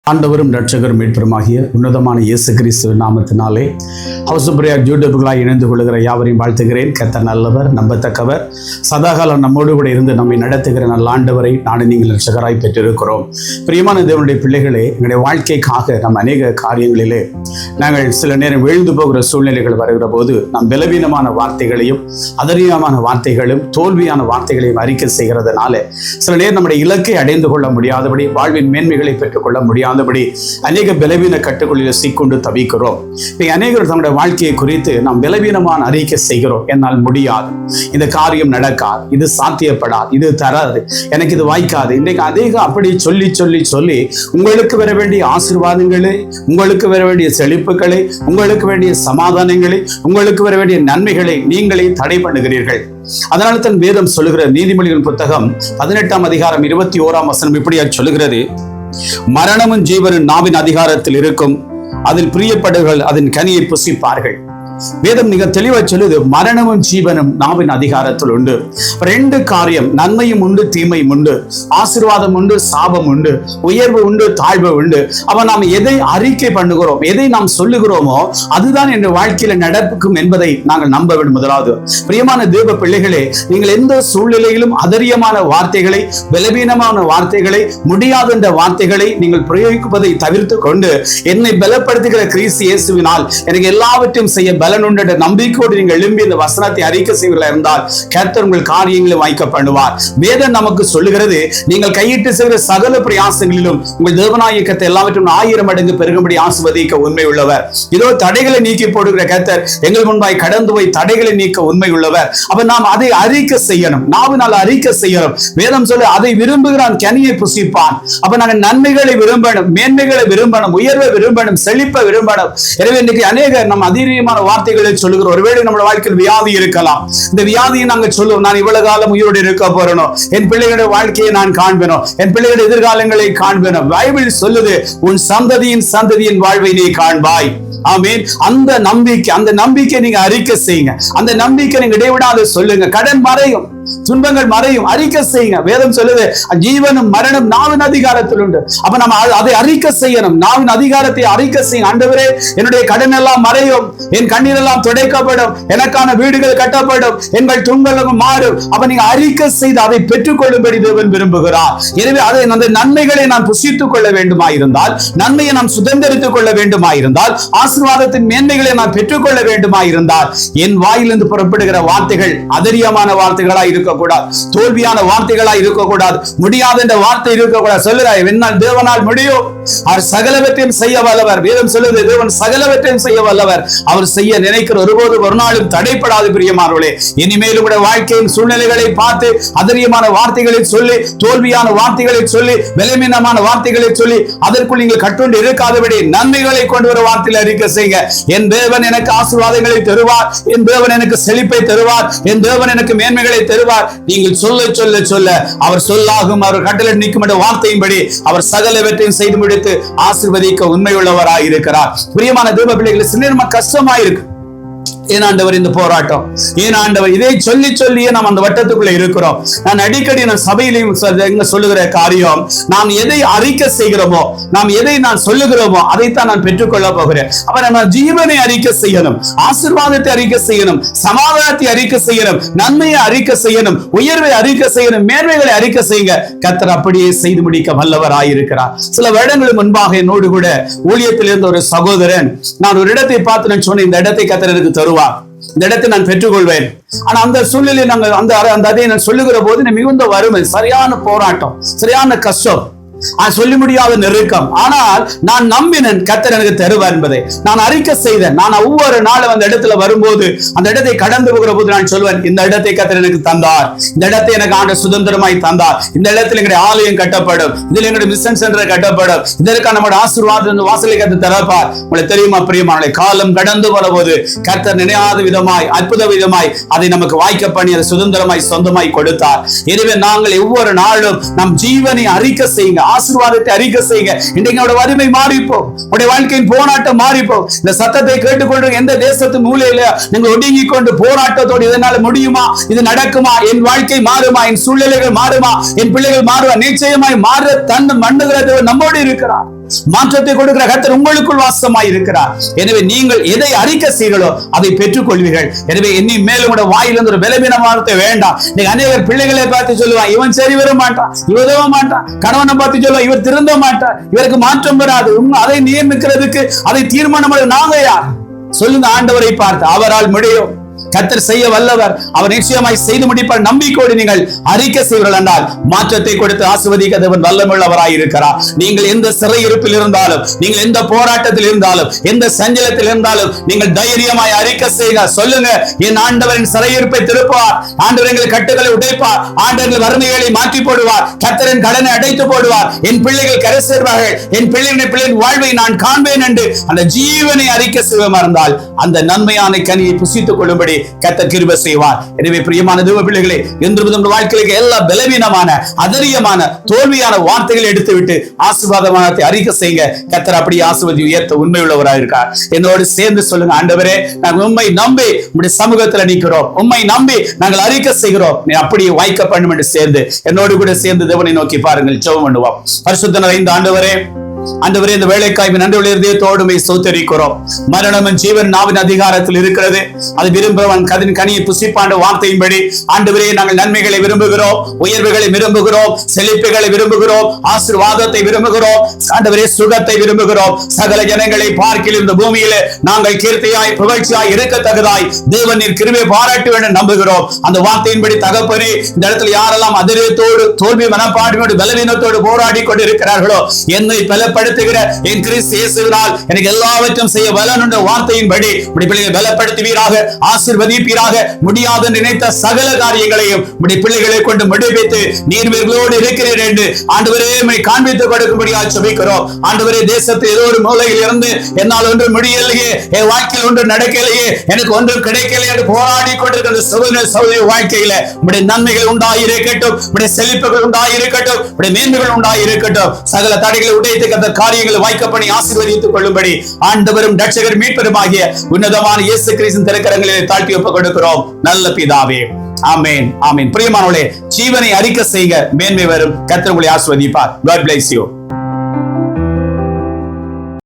ஆண்டவரும் இரட்சகரும் மீட்பருமாகிய உன்னதமான இயேசு கிறிஸ்து நாமத்தினாலே ஹவுஸ் பிரேயர் யூடியூப்களாய் இணைந்து கொள்கிற யாவரையும் வாழ்த்துகிறேன். கர்த்தர் நல்லவர், நம்பத்தக்கவர், சதாகாலம் நம்மோடு கூட இருந்து நம்மை நடத்துகிற நல்ல ஆண்டவரை நானும் நீங்கள் இரட்சகராய் பெற்றிருக்கிறோம். பிரியமான தேவனுடைய பிள்ளைகளே, எங்களுடைய வாழ்க்கைக்காக நம் அநேக காரியங்களிலே நாங்கள் சில நேரம் வீழ்ந்து போகிற சூழ்நிலைகள் வருகிற போது நாம் பலவீனமான வார்த்தைகளையும் அதரியமான வார்த்தைகளும் தோல்வியான வார்த்தைகளையும் அறிக்கை செய்கிறதுனால சில நேரம் நம்முடைய இலக்கை அடைந்து கொள்ள முடியாதபடி, வாழ்வின் மேன்மைகளை பெற்றுக்கொள்ள முடியாதபடி அநேக பலவீன கட்டுக்குள்ளில் சிக்கொண்டு தவிக்கிறோம். அநேகர் தங்களுடைய வாழ்க்கையை குறித்து நாம் பலவீனமான அறிக்கை செய்கிறோம். என்னால் முடியாது, இந்த காரியம் நடக்காது, இது சாத்தியப்படாது, இது தராது, எனக்கு இது வாய்க்காது. இன்றைக்கு அதிக அப்படி சொல்லி சொல்லி சொல்லி உங்களுக்கு வர வேண்டிய ஆசீர்வாதங்களை, உங்களுக்கு வர வேண்டிய செழிப்புகளை, உங்களுக்கு வேண்டிய சமாதானங்களை, உங்களுக்கு வர வேண்டிய நன்மைகளை நீங்களே தடை பண்ணுகிறீர்கள். அதனால தன் வேதம் சொல்லுகிற நீதிமொழிகள் புத்தகம் 18ஆம் அதிகாரம் 21ஆம் வசனம் இப்படியா சொல்லுகிறது: மரணமும் ஜீவனும் நாவின் அதிகாரத்தில் இருக்கும், அதில் பிரியப்படுகள் அதன் கனியை புசிப்பார்கள். வேதம் மிக தெளிவாக சொல்லுது, மரணமும் ஜீவனும் நாவின் அதிகாரத்தில் உண்டு. ரெண்டு காரியம், நன்மையும் உண்டு, தீமையும் உண்டு, ஆசீர்வாதம் உண்டு, சாபம் உண்டு, உயர்வு உண்டு, தாழ்வு உண்டு. அப்ப நாம் எதை அறிக்கை பண்ணுகிறோம், எதை நாம் சொல்லுகிறோமோ அதுதான் என்ற வாழ்க்கையில நடக்கும் என்பதை நாங்கள் நம்ப வேண்டும். முதலாவது, பிரியமான தேவ பிள்ளைகளே, நீங்கள் எந்த சூழ்நிலையிலும் அதரியமான வார்த்தைகளை, பலவீனமான வார்த்தைகளை, முடியாத என்ற வார்த்தைகளை நீங்கள் பிரயோகிப்பதை தவிர்த்து கொண்டு, என்னை பலப்படுத்துகிற கிறிஸ்து இயேசுவினால் எனக்கு எல்லாவற்றையும் செய்ய பலன் உண்டு நம்பிக்கையோடு நீங்கள் எழும்பி இந்த வசனத்தை அறிக்கை செய்வீர்களா இருந்தால் கர்த்தர் உங்கள் காரியங்களை வாய்க்க பண்ணுவார். வேதம் நமக்கு சொல்லுகிறது, நீங்கள் கையிட்டு செய்கிற சகல பிரயாசங்களிலும் உங்கள் தேவனாகிய கர்த்தர் எல்லாவற்றும் 1000 மடங்கு பெருகும்படி ஆசீர்வதிக்க உண்மை உள்ளவர். இதோ தடைகளை நீக்கி போடுகிற கர்த்தர் எங்கள் முன்பாய் கடந்து போய் தடைகளை நீக்க உண்மை உள்ளவர். அப்ப நாம் அதை அறிக்கை செய்யணும், நாவினால் அறிக்கை செய்யணும். வேதம் சொல்லு, அதை விரும்புகிறான் கனியை புசிப்பான். அப்ப நாங்கள் நன்மைகளை விரும்பணும், மேன்மைகளை விரும்பணும், உயர்வை விரும்பணும், செழிப்பை விரும்பணும். எனவே இன்னைக்கு அநேகர் நம் அதிகமான வார்த்தைகளை சொல்லுகிறோம். ஒருவேளை நம்ம வாழ்க்கையில் வியாதி இருக்கலாம். இந்த வியாதியை நாங்கள் சொல்லுவோம், நான் இவ்வளவு காலம் உயிரோடு இருக்க போறேனோ, என் பிள்ளைகளுடைய வாழ்க்கையை நான் காண்பேனோ, என் பிள்ளைகளுடைய எதிர்காலங்களை காண்பேனோ. பைபிள் சொல்லுது, உன் சந்ததியின் வாழ்வை நீ காண்பாய். ஆமென். அந்த நம்பிக்கை நீங்க அறிக்கை செய்யுங்க. அந்த நம்பிக்கை நீங்க இடைவிடாத சொல்லுங்க. கடன் மறையும், துன்பங்கள் மறையும், அறிக்கை செய்யுங்க. வேதம் சொல்லுது, ஜீவனும் மரணம் நாவின் அதிகாரத்தில் உண்டு. அப்ப நம்ம அதை அறிக்கை செய்யணும், நாவின் அதிகாரத்தை அறிக்கை செய்யுங்க. ஆண்டவரே, என்னுடைய கடன் எல்லாம் மறையும், என் கண்ணீர் எல்லாம் துடைக்கப்படும், எனக்கான வீடுகள் கட்டப்படும், எங்கள் துன்பங்களும் மாறும். அப்ப நீங்க அறிக்கை செய்து அதை பெற்றுக்கொள்ளும்படி தேவன் விரும்புகிறார். எனவே அதை அந்த நன்மைகளை நான் புசித்துக் கொள்ள வேண்டுமாயிருந்தால், நன்மையை நாம் சுதந்திரித்துக் கொள்ள வேண்டுமாயிருந்தால், ஆசீர்வாதத்தின் மேன்மைகளை நான் பெற்றுக்கொள்ள வேண்டுமாயிருந்தால், என் வாயிலிருந்து புறப்படுகிற வார்த்தைகள் அதரியமான வார்த்தைகளா இருக்கக்கூடாது, தோல்வியான வார்த்தைகளா இருக்கக்கூடாது, முடியாத என்ற வார்த்தை இருக்கக்கூடாது. சொல்லுறாய், என்னால் தேவனால் முடியும், அவர் சகலவற்றையும் செய்ய வல்லவர். வேதம் சொல்லுது, தேவன் சகலவற்றையும் செய்ய வல்லவர். அவர் செய்ய நினைக்கிற ஒருபோது ஒரு நாளும் தடைப்படாது. பிரியமானவர்களே, இனிமேலும் கூட வாழ்க்கையின் சூழ்நிலைகளை பார்த்து அதரியமான வார்த்தைகளை சொல்லி, தோல்வியான வார்த்தைகளை சொல்லி, பலவீனமான வார்த்தைகளை சொல்லி அதற்குள் நீங்கள் கட்டுண்டு இருக்காதபடி நன்மைகளை கொண்டு வர வார்த்தையில் அறிக்கை செய்யுங்க. என் தேவன் எனக்கு ஆசீர்வாதங்களை தருவார், என் தேவன் எனக்கு செழிப்பை தருவார், என் தேவன் எனக்கு மேன்மைகளை தருவார். நீங்கள் சொல்ல சொல்ல சொல்ல அவர் சொல்லாகும், அவர் கட்டளை நிற்கும் என்ற வார்த்தையின்படி அவர் சகலவற்றையும் செய்து முடித்து ஆசீர்வதிக்க உண்மையுள்ளவராய் இருக்கிறார். பிரியமான தேவ பிள்ளைகளை, சின்ன கஷ்டமாயிருக்கு. ஏன் ஆண்டவர் இந்த போராட்டம், ஏன் ஆண்டவர் இதை சொல்லி சொல்லியே நாம் அந்த வட்டத்துக்குள்ள இருக்கிறோம். நான் அடிக்கடி நான் சபையிலையும் சொல்லுகிற காரியம், நாம் எதை அறிக்கை செய்கிறோமோ, நாம் எதை நான் சொல்லுகிறோமோ அதைத்தான் நான் பெற்றுக்கொள்ள போகிறேன். அப்ப நம்ம ஜீவனை அறிக்கை செய்யணும், ஆசீர்வாதத்தை அறிக்கை செய்யணும், சமாதானத்தை அறிக்கை செய்யணும், நன்மையை அறிக்கை செய்யணும், உயர்வை அறிக்கை செய்யணும், மேன்மைகளை அறிக்கை செய்யுங்க. கர்த்தர் அப்படியே செய்து முடிக்க வல்லவராயிருக்கிறார். சில வருடங்களுக்கு முன்பாக என்னோடு கூட ஊழியத்தில் இருந்த ஒரு சகோதரன், நான் ஒரு இடத்தை பார்த்து நான் சொன்னேன், இந்த இடத்தை கர்த்தர் எனக்கு தருவார், இந்த இடத்தை நான் பெற்றுக்கொள்வேன். ஆனா அந்த சூழ்நிலை நாங்கள் அதை நான் சொல்லுகிற போது மிகுந்த வறுமை, சரியான போராட்டம், சரியான கஷ்டம், சொல்லி முடியாத நெருக்கம். ஆனால் நான் நம்பினேன் கர்த்தர் எனக்கு தருவார் என்பதை நான் அறிக்கை செய்தேன். நான் ஒவ்வொரு நாளும் அந்த இடத்துல வரும்போது, அந்த இடத்தை கடந்து போகிற போது நான் சொல்வேன், இந்த இடத்தை கர்த்தர் எனக்கு தந்தார், இந்த இடத்தை எனக்கு ஆண்டவர் சுதந்திரமாய் தந்தார், இந்த இடத்துல எங்களுடைய ஆலயம் கட்டப்படும், இதுல எங்களுடைய மிஷன் சென்டர் கட்டப்படும், இதற்கான நம்முடைய ஆசீர்வாதம் வாசலை கர்த்தர் திறப்பார். உங்களுக்கு தெரியுமா பிரியமானவர்களே, காலம் கடந்து போற போது கர்த்தர் நினையாத விதமாய், அற்புத விதமாய் அதை நமக்கு வாய்க்க பண்ணி அதை சுதந்திரமாய் சொந்தமாய் கொடுத்தார். எனவே நாங்கள் ஒவ்வொரு நாளும் நம் ஜீவனை அறிக்கை செய்யுங்க, ஆசீர்வாதத்தை அறிக்கை செய்யுங்க. இன்றைக்கு வறுமை மாறிப்போம், உடைய வாழ்க்கையின் போராட்டம் மாறிப்போம். இந்த சத்தத்தை கேட்டுக்கொண்டு எந்த தேசத்து மூலையில நீங்கள் ஒடுங்கி கொண்டு போராட்டத்தோடு இதனால முடியுமா, இது நடக்குமா, என் வாழ்க்கை மாறுமா, என் சூழ்நிலைகள் மாறுமா, என் பிள்ளைகள் மாறுமா, நிச்சயமாய் மாற தன் மண்ணுகிறது நம்மோடு இருக்கிறார். மாற்றத்தை கொடுக்கிற கர்த்தர் உங்களுக்குள் வாசமாய் இருக்கிறார். எனவே நீங்கள் எதை அறிக்கை செய்களோ அதை பெற்றுக் கொள்வீர்கள். எனவே இனி மேலும் கூட வாயிலிருந்து ஒரு பலவீனமானத்தை வேண்டாம். நீங்க அநேகர் பிள்ளைகளை பார்த்து சொல்லுவான், இவன் சரி வர மாட்டான், இவன் உதவ மாட்டான். கணவனை பார்த்து சொல்லுவான், இவர் திருந்த மாட்டார், இவருக்கு மாற்றம் வராது. அதை நியமிக்கிறதுக்கு அதை தீர்மானம் நாங்க யார்? சொல்லுங்க. ஆண்டவரை பார்த்து அவரால் முடியும். கர்த்தர் செய்ய வல்லவர். அவர் நிச்சயமாய் செய்து முடிப்பார். நம்பிக்கையோடு நீங்கள் அறிக்கை செய்வீர்கள் என்றால் மாற்றத்தை கொடுத்து ஆசீர்வதிக்க தேவன் வல்லமையுள்ளவராய் இருக்கிறார். நீங்கள் எந்த சிறையிருப்பில் இருந்தாலும், நீங்கள் எந்த போராட்டத்தில் இருந்தாலும், எந்த சஞ்சலத்தில் இருந்தாலும் நீங்கள் தைரியமாய் அறிக்கை செய்யுங்க. சொல்லுங்க, என் ஆண்டவரின் சிறையிருப்பை திருப்பார், ஆண்டவர் எங்கள் கட்டுகளை உடைப்பார், ஆண்டவர்கள் வறுமைகளை மாற்றி போடுவார், கர்த்தரின் கடனை அடைத்து போடுவார், என் பிள்ளைகள் கரை சேர்வார்கள், என் பிள்ளைகளின் வாழ்வை நான் காண்பேன் என்று அந்த ஜீவனை அறிக்கை செய்வமா இருந்தால் அந்த நன்மையான கனியை புசித்துக் கொள்ளும்படி கர்த்தர் கிருபை செய்வார். எனவே பிரியமான தேவ பிள்ளைகளே, இன்று நம்முடைய வாழ்க்கையில எல்லா பலவீனமான, அதரியமான, தோல்வியான வார்த்தைகளை எடுத்துவிட்டு ஆசீர்வாதமானதை அறிக்கை செய்யுங்க. கர்த்தர் அப்படியே ஆசீர்வதி உயர்த்த உண்மை உள்ளவராக இருக்கார். என்னோடு சேர்ந்து சொல்லுங்க, ஆண்டவரே நாங்கள் உம்மை நம்பி உம்முடைய சமூகத்துல நிற்கிறோம், உம்மை நம்பி நாங்கள் அறிக்கை செய்கிறோம், நீ அப்படியே வாய்க்க பண்ணும் என்று சேர்ந்து என்னோடு கூட சேர்ந்து தேவனை நோக்கி பாருங்கள். ஜெபம் பண்ணுவோம். பரிசுத்த நிறைந்த ஆண்டவரே, ஆண்டவரே, இந்த வேலைக்காய் நன்றி இதயத்தோடு ஸ்தோத்திரிக்கிறோம். மரணமும் ஜீவன் நாவின் அதிகாரத்தில் இருக்கிறது. அது விரும்புவன் கனியை புசிப்பாண்ட வார்த்தையின்படி ஆண்டவரே நாங்கள் நன்மைகளை விரும்புகிறோம், உயர்வுகளை விரும்புகிறோம், செழிப்புகளை விரும்புகிறோம், ஆசீர்வாதத்தை விரும்புகிறோம், ஆண்டவரே சுகத்தை விரும்புகிறோம். சகல ஜனங்களை பார்க்கில் இந்த பூமியிலே நாங்கள் கீர்த்தியாய் புகழ்ச்சியாய் இருக்கத்தக்கதாய் தேவன் நீர் கிருபை பாராட்ட வேண்டும் நம்புகிறோம். அந்த வார்த்தையின்படி தகப்பனே, இந்த இடத்துல யாரெல்லாம் அதிரியத்தோடு, தோல்வி மனப்பான்மையோடு, பலவீனத்தோடு போராடி கொண்டு இருக்கிறார்களோ, என்னை பலப்படுத்துகிற என் கிறிஸ்து இயேசுவினால் எனக்கு எல்லாவற்றையும் செய்ய பலனுள்ள வார்த்தையின்படி உம்முடைய பிள்ளைகளை பலப்படுத்துவீராக, ஆசீர்வதிப்பீராக. முடியாது நினைத்த சகல காரியங்களையும் உம்முடைய பிள்ளைகளை கொண்டு முடிவைத்து நீர்வர்களோடு இருக்கிறேன் என்று ஆண்டவரே உம்மை காண்பித்துக் கொடுக்கும்படியாக ஜெபிக்கிறோம். ஆண்டவரே, தேசத்தில் ஏதோ ஒரு மூலையில் இருந்து என்னால் ஒன்று முடியலையே, என் வாழ்க்கையில் ஒன்று நடக்கலையே, எனக்கு ஒன்று கிடைக்கலையே என்று போராடி கொண்டிருக்கிற சகோதர வாழ்க்கையில உம்முடைய நன்மைகள் உண்டாயிருக்கட்டும், உம்முடைய செழிப்புகள் உண்டாயிருக்கட்டும், உம்முடைய மேன்மைகள் உண்டாயிருக்கட்டும். சகல தடைகளை உடைத்து அந்த காரியங்களை வாய்க்கப்படி ஆசீர்வதித்துக் கொள்ளும்படி ஆண்டவரும் இரட்சகர் மீட்பருமாகிய உன்னதமான இயேசு கிறிஸ்துவின் திருக்கரங்களிலே தாழ்த்தி ஒப்புக் கொடுக்கிறோம் நல்ல பிதாவே. ஆமென், ஆமென். பிரியமானவர்களே, ஜீவனை அறிக்கை செய்க, மேன்மை வரும். கர்த்தர் உங்களை ஆசீர்வதிப்பார். God bless you.